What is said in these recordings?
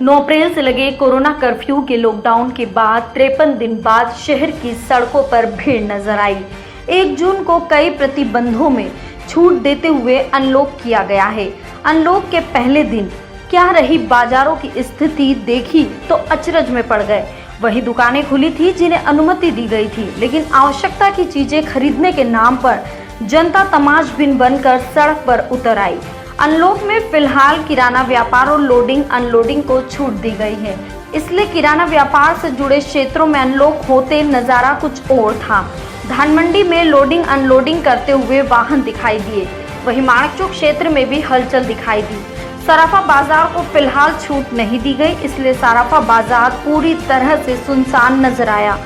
9 अप्रैल से लगे corona curfew के लॉकडाउन के बाद 53 दिन बाद शहर की सड़कों पर भीड़ नजर आई। 1 जून को कई प्रतिबंधों में छूट देते हुए अनलॉक किया गया है। अनलॉक के पहले दिन क्या रही बाजारों की स्थिति देखी तो अचरज में पड़ गए। वही दुकानें खुली थी जिन्हें अनुमति दी गई थी, लेकिन आवश्यकता की चीजें खरीदने के नाम पर जनता तमाशबीन बनकर सड़क पर उतर आई। अनलॉक में फिलहाल किराना व्यापार और लोडिंग अनलोडिंग को छूट दी गई है, इसलिए किराना व्यापार से जुड़े क्षेत्रों में अनलॉक होते नजारा कुछ और था। धानमंडी में लोडिंग अनलोडिंग करते हुए वाहन दिखाई दिए, वहीं माणक क्षेत्र में भी हलचल दिखाई दी। सराफा बाजार को फिलहाल छूट नहीं दी गई, इसलिए सराफा बाजार पूरी तरह से सुनसान नजर आया।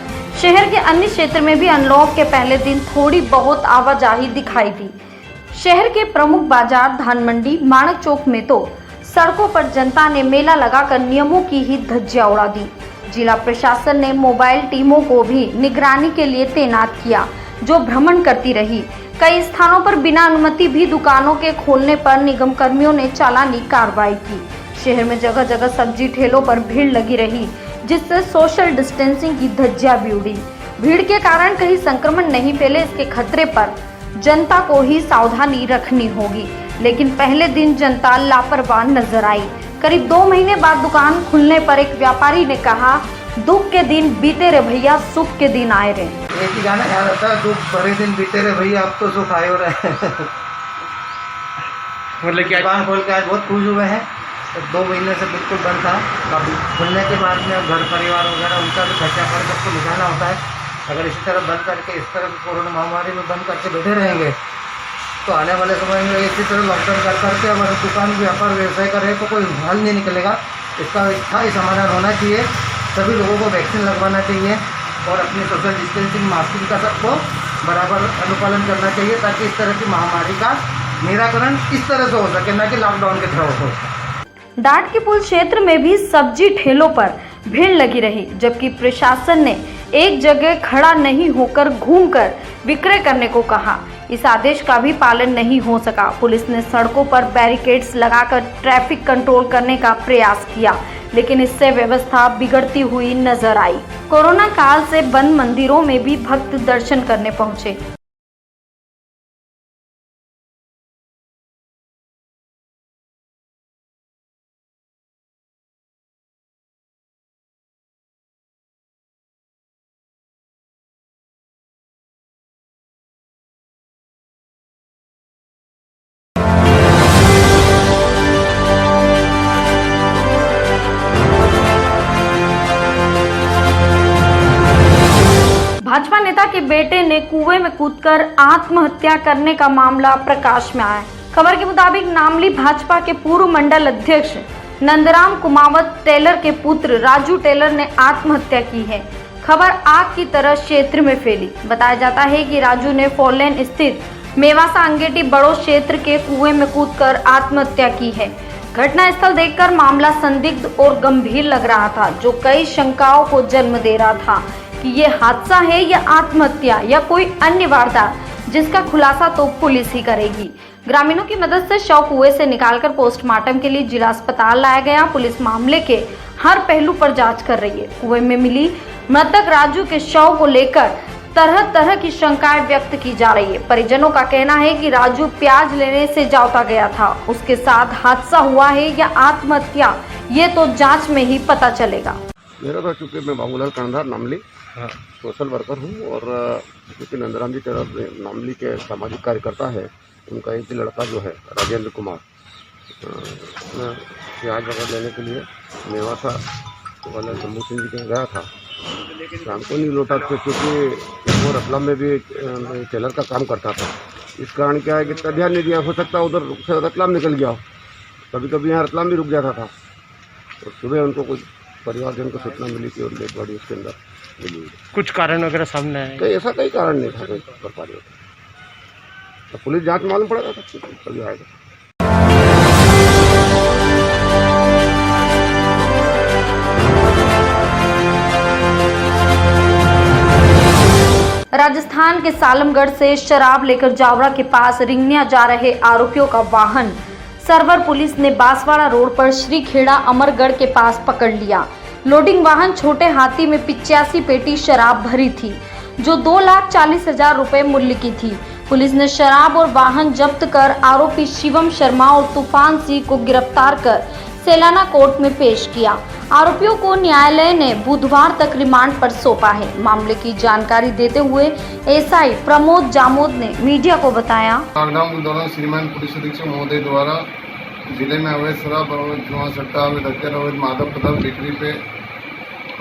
शहर के अन्य क्षेत्र में भी अनलॉक के पहले दिन थोड़ी बहुत आवाजाही दिखाई दी। शहर के प्रमुख बाजार धानमंडी, माणक चौक में तो सड़कों पर जनता ने मेला लगाकर नियमों की ही धज्जियां उड़ा दी। जिला प्रशासन ने मोबाइल टीमों को भी निगरानी के लिए तैनात किया, जो भ्रमण करती रही। कई स्थानों पर बिना अनुमति भी दुकानों के खोलने पर निगम कर्मियों ने चालानी कार्रवाई की। शहर में जगह जगह सब्जी ठेलों पर भीड़ लगी रही, जिससे सोशल डिस्टेंसिंग की धज्जियां भी उड़ी। भीड़ के कारण कहीं संक्रमण नहीं फैले, इसके खतरे पर जनता को ही सावधानी रखनी होगी। लेकिन पहले दिन जनता लापरवाह नजर आई। करीब 2 महीने बाद दुकान खुलने पर एक व्यापारी ने कहा, दुख के दिन बीते रे भैया, सुख के दिन आए रे। एक ही गाना याद आता है, दुख भरे दिन बीते रे भैया, अब तो सुख आए हो रहे हैं। मतलब क्या दुकान खोल के आज बहुत खुश हुए हैं। 2 महीने से बिल्कुल बंद था। अब खुलने के बाद में घर परिवार वगैरह उनका भी खर्चा पर सबको निकालना होता है। अगर इसी तरह बंद करके इस तरह कोरोना महामारी में बंद करके बैठे रहेंगे तो आने वाले समय में इसी तरह लॉकडाउन कर करके अगर दुकान व्यापार व्यवसाय करे तो कोई हल नहीं निकलेगा। इसका स्थायी समाधान होना चाहिए। सभी लोगों को वैक्सीन लगवाना चाहिए और अपनी सोशल डिस्टेंसिंग, मास्किंग का सबको बराबर अनुपालन करना चाहिए, ताकि इस तरह की महामारी का निराकरण इस तरह से हो सके, न कि लॉकडाउन के तरह हो। डाट के पुल क्षेत्र में भी सब्जी ठेलों पर भीड़ लगी रही, जबकि प्रशासन ने एक जगह खड़ा नहीं होकर घूमकर विक्रय करने को कहा। इस आदेश का भी पालन नहीं हो सका। पुलिस ने सड़कों पर बैरिकेड्स लगाकर ट्रैफिक कंट्रोल करने का प्रयास किया, लेकिन इससे व्यवस्था बिगड़ती हुई नजर आई। कोरोना काल से बंद मंदिरों में भी भक्त दर्शन करने पहुंचे। भाजपा नेता के बेटे ने कुएं में कूदकर आत्महत्या करने का मामला प्रकाश में आया। खबर के मुताबिक नामली भाजपा के पूर्व मंडल अध्यक्ष नंदराम कुमावत टेलर के पुत्र राजू टेलर ने आत्महत्या की है। खबर आग की तरह क्षेत्र में फैली। बताया जाता है कि राजू ने फोरलेन स्थित मेवासा अंगेटी बड़ो क्षेत्र के कुएं में कूदकर आत्महत्या की है। घटना स्थल देखकर मामला संदिग्ध और गंभीर लग रहा था, जो कई शंकाओं को जन्म दे रहा था कि ये हादसा है या आत्महत्या या कोई अन्य वारदात, जिसका खुलासा तो पुलिस ही करेगी। ग्रामीणों की मदद से शव कुएं से निकालकर पोस्टमार्टम के लिए जिला अस्पताल लाया गया। पुलिस मामले के हर पहलू पर जांच कर रही है। कुएं में मिली मृतक राजू के शव को लेकर तरह तरह की शंकाएं व्यक्त की जा रही है। परिजनों का कहना है कि राजू प्याज लेने से जावता गया था, उसके साथ हादसा हुआ है या आत्महत्या, ये तो जाँच में ही पता चलेगा। मेरा तो चूँकि मैं बाबूलाल कर्णधार नामली सोशल वर्कर हूँ, और क्योंकि नंदराम जी टेलर नामली के सामाजिक कार्यकर्ता है, उनका एक लड़का जो है राजेंद्र कुमार, प्याज वगैरह लेने के लिए मेवासा वाले शंभू सिंह जी के गया था। शाम को नहीं लौटा, क्योंकि वो रतलाम में भी टेलर का काम करता था। इस कारण क्या है कि इतना ध्यान नहीं दिया, हो सकता उधर से रतलाम निकल गया हो। कभी कभी यहाँ रतलाम भी रुक जाता था। और सुबह उनको कुछ परिवारजन को सूचना मिली कि डेड बॉडी उसके अंदर मिली। कुछ कारण वगैरह सामने आए? कहीं ऐसा कई कारण नहीं था कर पा रहे। तो पुलिस जांच मालूम पड़ेगा, कभी आएगा। राजस्थान के सालमगढ़ से शराब लेकर जावरा के पास रिंगनिया जा रहे आरोपियों का वाहन सरवर पुलिस ने बांसवाड़ा रोड पर श्री खेड़ा अमरगढ़ के पास पकड़ लिया। लोडिंग वाहन छोटे हाथी में 85 पेटी शराब भरी थी, जो 2,40,000 रुपए मूल्य की थी। पुलिस ने शराब और वाहन जब्त कर आरोपी शिवम शर्मा और तूफान सिंह को गिरफ्तार कर सेलाना कोर्ट में पेश किया। आरोपियों को न्यायालय ने बुधवार तक रिमांड पर सौंपा है। मामले की जानकारी देते हुए एसआई प्रमोद जामोद ने मीडिया को बताया, लॉकडाउन के दौरान श्रीमान पुलिस अधीक्षक महोदय द्वारा जिले में अवैध शराब, अवैध जुआ सट्टा, अवैध हथियार, अवैध मादक पदार्थ बिक्री पे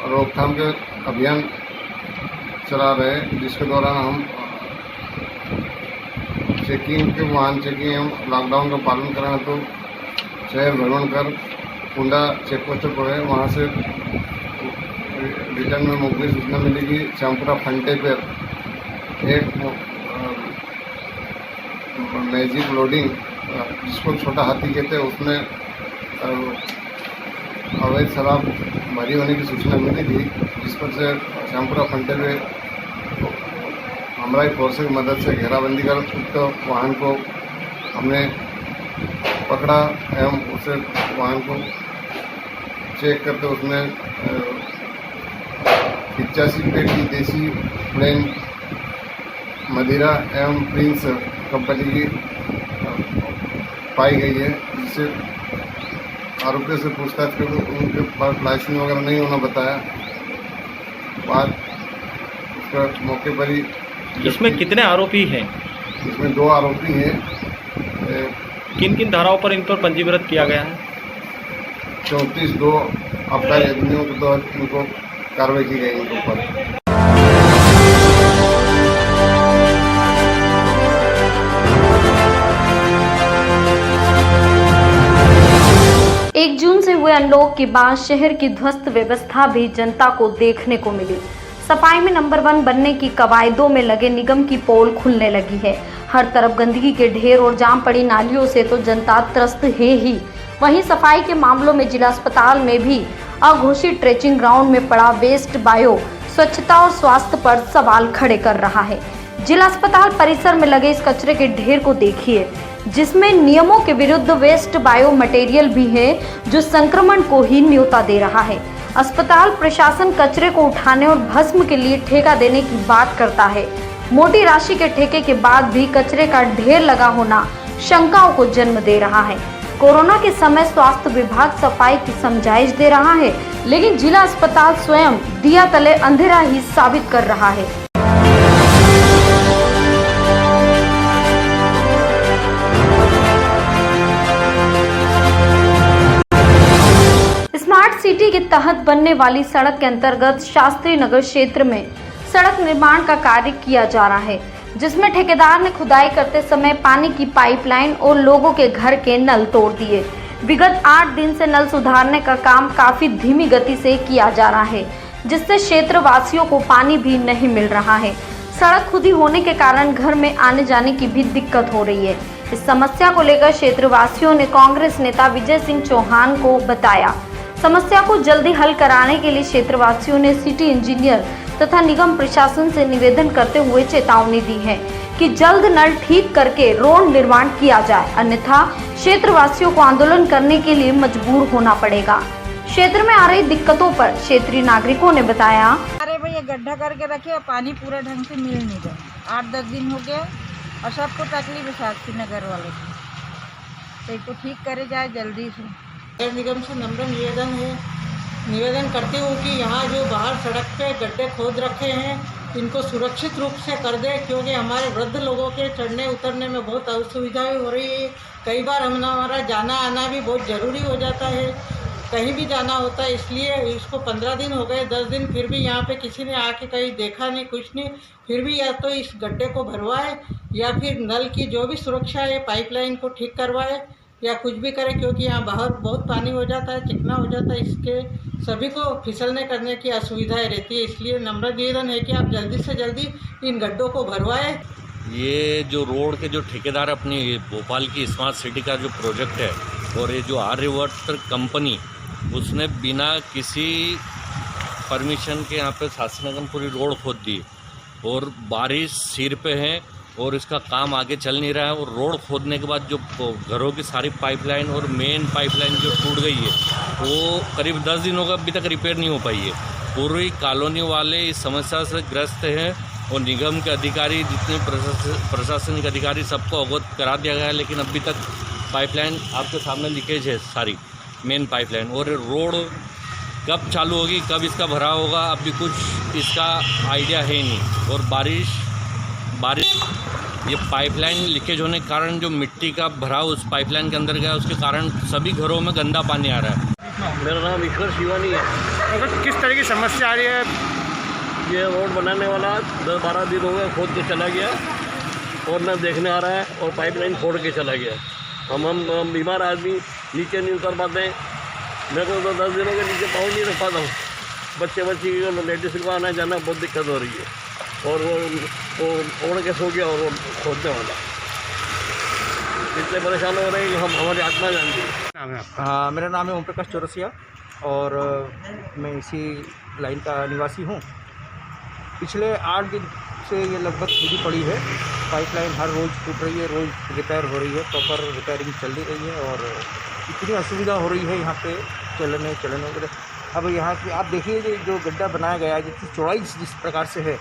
रोकथाम के अभियान चला रहे, जिसके दौरान हम चेकिंग के वाहन चेकिंग एवं लॉकडाउन का पालन कराएं तो शहर भ्रमण कर कुंडा चेकपोस्ट पर है, वहाँ से रिटर्न में मुखबिर सूचना मिली कि श्यामपुरा फंटे पर एक मैजिक लोडिंग, जिसको छोटा हाथी कहते हैं, उसमें अवैध शराब भरी होने की सूचना मिली थी, जिस पर से श्यामपुरा फंटे पे हमारी फोर्स की मदद से घेराबंदी कर उक्त वाहन को हमने पकड़ा एवं उसे वाहन को चेक करते उसमें 85 पेटी देसी प्लेन मदिरा एवं प्रिंस कंपनी की पाई गई है, जिससे आरोपियों से पूछताछ कर उनके पास लाइसेंस वगैरह नहीं होना बताया। बाद उसका मौके पर ही इसमें कितने आरोपी हैं? इसमें 2 आरोपी हैं। किन किन धाराओं पर इन पर पंजीकृत किया गया है? 34(2) आबकारी अधिनियम के तहत इनको कार्रवाई की गई इनके ऊपर। एक जून से हुए अनलॉक के बाद शहर की ध्वस्त व्यवस्था भी जनता को देखने को मिली। सफाई में नंबर 1 बनने की कवायदों में लगे निगम की पोल खुलने लगी है। हर तरफ गंदगी के ढेर और जाम पड़ी नालियों से तो जनता त्रस्त है ही। वहीं सफाई के मामलों में जिला अस्पताल में भी अघोषित ट्रेचिंग ग्राउंड में पड़ा वेस्ट बायो स्वच्छता और स्वास्थ्य पर सवाल खड़े कर रहा है। जिला अस्पताल परिसर में लगे इस कचरे के ढेर को देखिए, जिसमें नियमों के विरुद्ध वेस्ट बायो मटेरियल भी है, जो संक्रमण को ही न्योता दे रहा है। अस्पताल प्रशासन कचरे को उठाने और भस्म के लिए ठेका देने की बात करता है। मोटी राशि के ठेके के बाद भी कचरे का ढेर लगा होना शंकाओं को जन्म दे रहा है। कोरोना के समय स्वास्थ्य विभाग सफाई की समझाइश दे रहा है, लेकिन जिला अस्पताल स्वयं दिया तले अंधेरा ही साबित कर रहा है। स्मार्ट सिटी के तहत बनने वाली सड़क के अंतर्गत शास्त्री नगर क्षेत्र में सड़क निर्माण का कार्य किया जा रहा है, जिसमें ठेकेदार ने खुदाई करते समय पानी की पाइपलाइन और लोगों के घर के नल तोड़ दिए। विगत 8 दिन से नल सुधारने का काम काफी धीमी गति से किया जा रहा है, जिससे क्षेत्र वासियों को पानी भी नहीं मिल रहा है। सड़क खुदी होने के कारण घर में आने जाने की भी दिक्कत हो रही है। इस समस्या को लेकर क्षेत्रवासियों ने कांग्रेस नेता विजय सिंह चौहान को बताया। समस्या को जल्दी हल कराने के लिए क्षेत्रवासियों ने सिटी इंजीनियर तथा निगम प्रशासन से निवेदन करते हुए चेतावनी दी है कि जल्द नल ठीक करके रोड निर्माण किया जाए, अन्यथा क्षेत्रवासियों को आंदोलन करने के लिए मजबूर होना पड़ेगा। क्षेत्र में आ रही दिक्कतों पर क्षेत्रीय नागरिकों ने बताया, अरे भैया गड्ढा करके रखे और पानी पूरा ढंग से मिल नहीं रहा। 8-10 दिन हो गए और सबको तकलीफ है शास्त्री नगर वालों को, तो इसको ठीक करे जाए जल्दी से। नगर निगम से नम्र निवेदन करती हूँ कि यहाँ जो बाहर सड़क पे गड्ढे खोद रखे हैं, इनको सुरक्षित रूप से कर दे, क्योंकि हमारे वृद्ध लोगों के चढ़ने उतरने में बहुत असुविधाएं हो रही है। कई बार हमारा जाना आना भी बहुत ज़रूरी हो जाता है, कहीं भी जाना होता है। इसलिए इसको 15 दिन हो गए, 10 दिन फिर भी यहाँ पे किसी ने आके कहीं देखा नहीं, कुछ नहीं। फिर भी या तो इस गड्ढे को भरवाए या फिर नल की जो भी सुरक्षा है पाइपलाइन को ठीक करवाए या कुछ भी करे, क्योंकि यहाँ बाहर बहुत पानी हो जाता है, चिकना हो जाता है, इसके सभी को फिसलने करने की असुविधाएं रहती है। इसलिए नम्र निवेदन है कि आप जल्दी से जल्दी इन गड्ढों को भरवाएं। ये जो रोड के जो ठेकेदार अपनी भोपाल की स्मार्ट सिटी का जो प्रोजेक्ट है और ये जो आर्यवर्त कंपनी, उसने बिना किसी परमिशन के यहाँ पे शास्त्री नगर पूरी रोड खोद दी और बारिश सिर पे है और इसका काम आगे चल नहीं रहा है। और रोड खोदने के बाद जो घरों की सारी पाइपलाइन और मेन पाइपलाइन जो टूट गई है वो करीब 10 दिनों का अभी तक रिपेयर नहीं हो पाई है। पूरी कॉलोनी वाले इस समस्या से ग्रस्त हैं और निगम के अधिकारी, जितने प्रशासनिक अधिकारी, सबको अवगत करा दिया गया है, लेकिन अभी तक पाइपलाइन आपके सामने लीकेज है सारी मेन पाइपलाइन। और रोड कब चालू होगी, कब इसका भराव होगा, अभी कुछ इसका आइडिया है नहीं। और बारिश ये पाइपलाइन लीकेज होने के कारण जो मिट्टी का भराव उस पाइपलाइन के अंदर गया, उसके कारण सभी घरों में गंदा पानी आ रहा है। मेरा नाम ईश्वर शिवानी है। मतलब किस तरह की समस्या आ रही है? ये रोड बनाने वाला 10-12 दिन हो गए खोद के चला गया और न देखने आ रहा है और पाइपलाइन फोड़ के चला गया। हम बीमार आदमी नीचे नहीं उतर पाते हैं। मेरे को तो 10 दिनों के नीचे पाँव नहीं रख पाता हूँ। बच्चे लेडीज को आना जाना बहुत दिक्कत हो रही है। और वो ओढ़ के सो गया और वो खोदने वाला इतने परेशान हो रहे हैं कि हम हमारी आत्मा जानती है। हाँ, मेरा नाम है ओम प्रकाश चौरसिया और मैं इसी लाइन का निवासी हूँ। पिछले 8 दिन से ये लगभग खुली पड़ी है। पाइपलाइन हर रोज़ टूट रही है, रोज़ रिपेयर हो रही है, प्रॉपर रिपेयरिंग चल रही है और इतनी असुविधा हो रही है यहाँ पे चलने वगैरह। अब यहाँ की आप देखिए जो गड्ढा बनाया गया है, जिसकी चौड़ाई जिस प्रकार से है,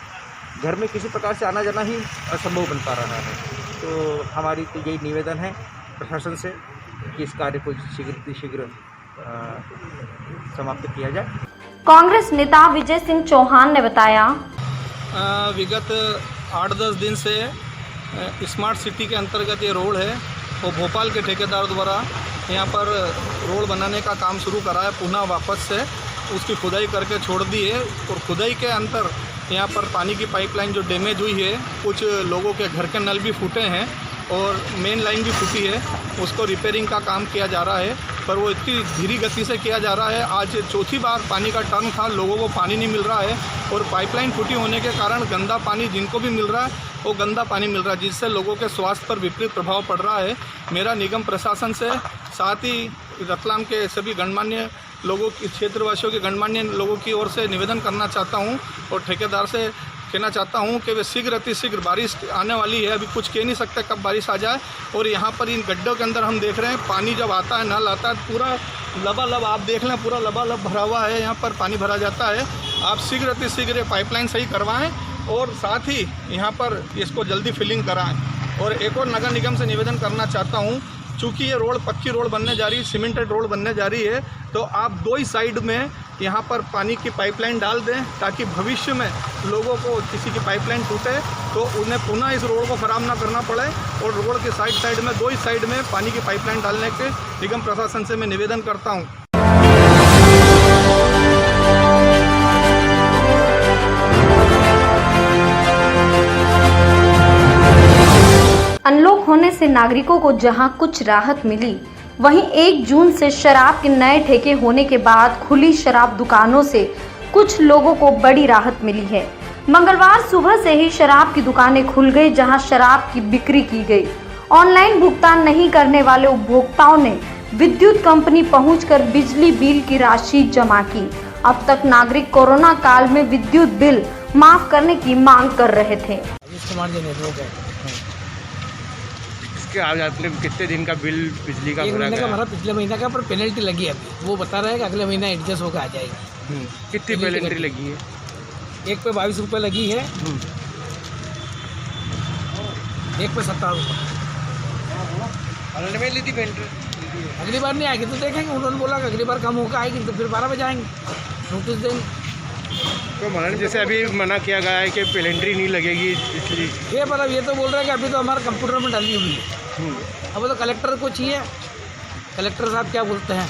घर में किसी प्रकार से आना जाना ही असंभव बन पा रहा है। तो हमारी तो यही निवेदन है प्रशासन से कि इस कार्य को शीघ्र समाप्त किया जाए। कांग्रेस नेता विजय सिंह चौहान ने बताया, विगत 8-10 दिन से स्मार्ट सिटी के अंतर्गत ये रोड है वो भोपाल के ठेकेदार द्वारा यहाँ पर रोड बनाने का काम शुरू करा है। पुनः वापस से उसकी खुदाई करके छोड़ दी है और खुदाई के अंतर यहाँ पर पानी की पाइपलाइन जो डैमेज हुई है, कुछ लोगों के घर के नल भी फूटे हैं और मेन लाइन भी फूटी है, उसको रिपेयरिंग का काम किया जा रहा है। पर वो इतनी धीमी गति से किया जा रहा है। आज चौथी बार पानी का टर्न था, लोगों को पानी नहीं मिल रहा है और पाइपलाइन फूटी होने के कारण गंदा पानी जिनको भी मिल रहा है वो गंदा पानी मिल रहा है, जिससे लोगों के स्वास्थ्य पर विपरीत प्रभाव पड़ रहा है। मेरा निगम प्रशासन से, साथ ही रतलाम के सभी गणमान्य लोगों की, क्षेत्रवासियों के गणमान्य लोगों की ओर से निवेदन करना चाहता हूं और ठेकेदार से कहना चाहता हूं कि वे शीघ्र अतिशीघ्र, बारिश आने वाली है, अभी कुछ कह नहीं सकते कब बारिश आ जाए। और यहाँ पर इन गड्ढों के अंदर हम देख रहे हैं पानी जब आता है, नल आता है, पूरा लबालब आप देख लें, पूरा लबालब भरा हुआ है, यहाँ पर पानी भरा जाता है। आप शीघ्र अतिशीघ्र पाइपलाइन सही करवाएं और साथ ही यहाँ पर इसको जल्दी फिलिंग कराएं। और एक और नगर निगम से निवेदन करना चाहता हूँ, चूँकि ये रोड पक्की रोड बनने जा रही है, सीमेंटेड रोड बनने जा रही है, तो आप 2 ही साइड में यहाँ पर पानी की पाइपलाइन डाल दें ताकि भविष्य में लोगों को किसी की पाइपलाइन टूटे तो उन्हें पुनः इस रोड को ख़राब ना करना पड़े। और रोड के साइड में 2 ही साइड में पानी की पाइपलाइन डालने के निगम प्रशासन से मैं निवेदन करता हूँ। अनलॉक होने से नागरिकों को जहां कुछ राहत मिली, वहीं 1 जून से शराब के नए ठेके होने के बाद खुली शराब दुकानों से कुछ लोगों को बड़ी राहत मिली है। मंगलवार सुबह से ही शराब की दुकानें खुल गई, जहां शराब की बिक्री की गई। ऑनलाइन भुगतान नहीं करने वाले उपभोक्ताओं ने विद्युत कंपनी पहुंचकर बिजली बिल की राशि जमा की। अब तक नागरिक कोरोना काल में विद्युत बिल माफ करने की मांग कर रहे थे। आज आपने कितने दिन का बिल बिजली का भरा का भरा? पिछले महीने का, पर पेनल्टी लगी है अभी। वो बता रहा है कि अगले महीना एडजस्ट होकर आ जाएगी। कितनी पेनल्टी लगी है? एक पे 22 रुपये लगी है, एक पे 17 रुपये ली थी पेनल्टी। अगली बार नहीं आएगी तो देखेंगे। उन्होंने बोला कि अगली बार कम होकर आएगी तो फिर 12 बजे आएंगे, नोटिस देंगे। तो मतलब जैसे अभी मना किया गया है कि पेनल्टी नहीं लगेगी, इसलिए ये मतलब ये तो बोल रहे हैं कि अभी तो हमारे कंप्यूटर में डाली हुई है। अब वो तो कलेक्टर को चाहिए, कलेक्टर साहब क्या बोलते हैं।